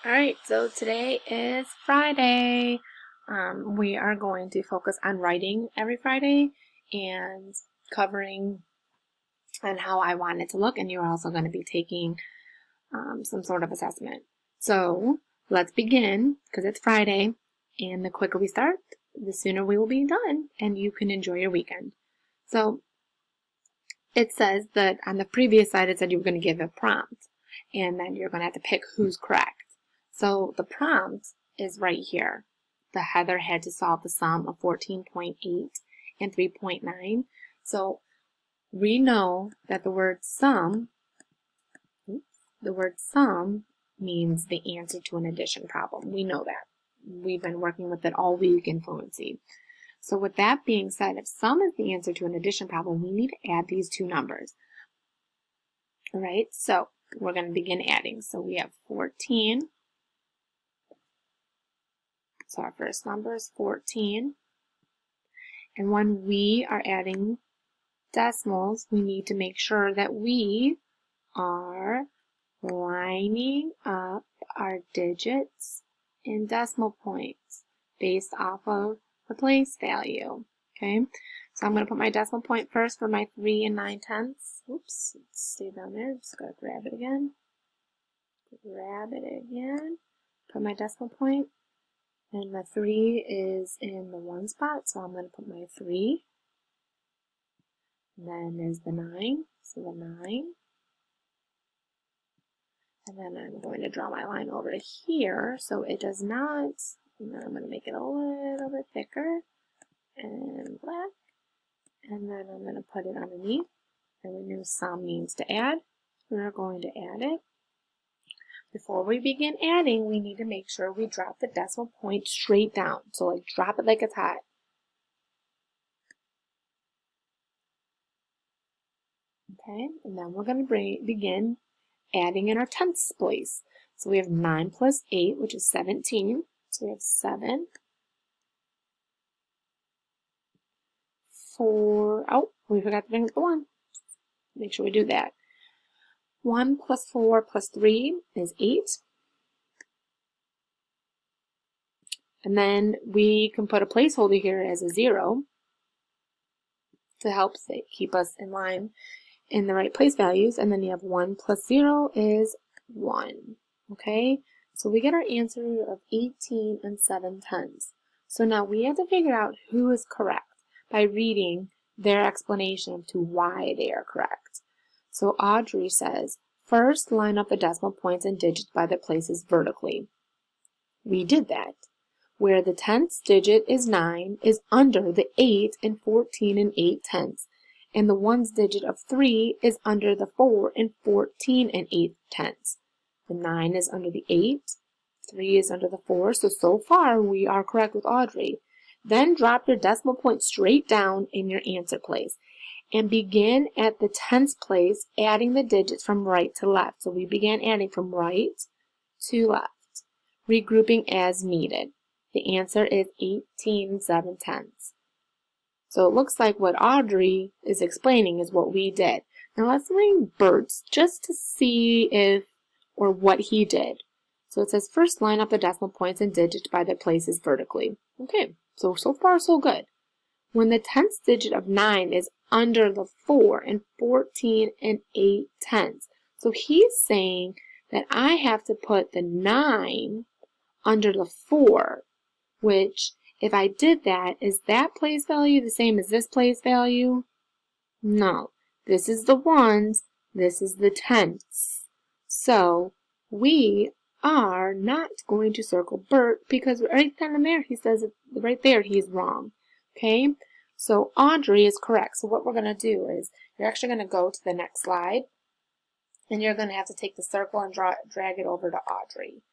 Alright, so today is Friday. We are going to focus on writing every Friday and covering on how I want it to look, and you're also going to be taking some sort of assessment. So let's begin, because it's Friday, and the quicker we start, the sooner we will be done, and you can enjoy your weekend. So it says that on the previous side, it said you were going to give a prompt, and then you're going to have to pick who's correct. So the prompt is right here. The Heather had to solve the sum of 14.8 and 3.9. So we know that the word sum means the answer to an addition problem. We know that. We've been working with it all week in Fluency. So with that being said, if sum is the answer to an addition problem, we need to add these two numbers. All right, so we're going to begin adding. So we have 14. So our first number is 14. And when we are adding decimals, we need to make sure that we are lining up our digits and decimal points based off of the place value. Okay, so I'm going to put my decimal point first for my 3 and 9/10. Oops, stay down there. Just got to grab it again. Put my decimal point. And the 3 is in the 1 spot, so I'm going to put my 3. And then there's the 9, so the 9. And then I'm going to draw my line over here so it does not, and then I'm going to make it a little bit thicker and black. And then I'm going to put it underneath. And we knew sum means to add. We're going to add it. Before we begin adding, we need to make sure we drop the decimal point straight down. So like drop it like it's hot. Okay, and then we're going to begin adding in our tenths place. So we have 9 plus 8, which is 17. So we have 7, 4, oh, we forgot to bring up the 1. Make sure we do that. 1 plus 4 plus 3 is 8. And then we can put a placeholder here as a 0 to help keep us in line in the right place values. And then you have 1 plus 0 is 1. Okay, so we get our answer of 18 and 7/10. So now we have to figure out who is correct by reading their explanation to why they are correct. So Audrey says, first line up the decimal points and digits by their places vertically. We did that. Where the tenths digit is 9 is under the 8 and 14 and 8/10. And the ones digit of 3 is under the 4 and 14 and 8/10. The 9 is under the 8, 3 is under the 4, so far we are correct with Audrey. Then drop your decimal point straight down in your answer place and begin at the tenths place, adding the digits from right to left. So we began adding from right to left, regrouping as needed. The answer is 18 7/10. So it looks like what Audrey is explaining is what we did. Now let's ring Bert's just to see if or what he did. So it says first line up the decimal points and digits by their places vertically. Okay, so far so good. When the tenths digit of 9 is under the 4 and 14 and 8/10. So he's saying that I have to put the 9 under the 4, which if I did that, is that place value the same as this place value? No. This is the ones, this is the tenths. So we are not going to circle Bert because right down in there he says it, right there he's wrong. Okay? So Audrey is correct. So what we're going to do is you're actually going to go to the next slide and you're going to have to take the circle and drag it over to Audrey.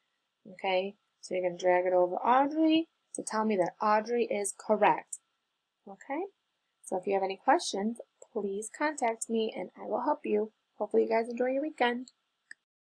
Okay? So you're going to drag it over Audrey to tell me that Audrey is correct. Okay? So if you have any questions, please contact me and I will help you. Hopefully you guys enjoy your weekend.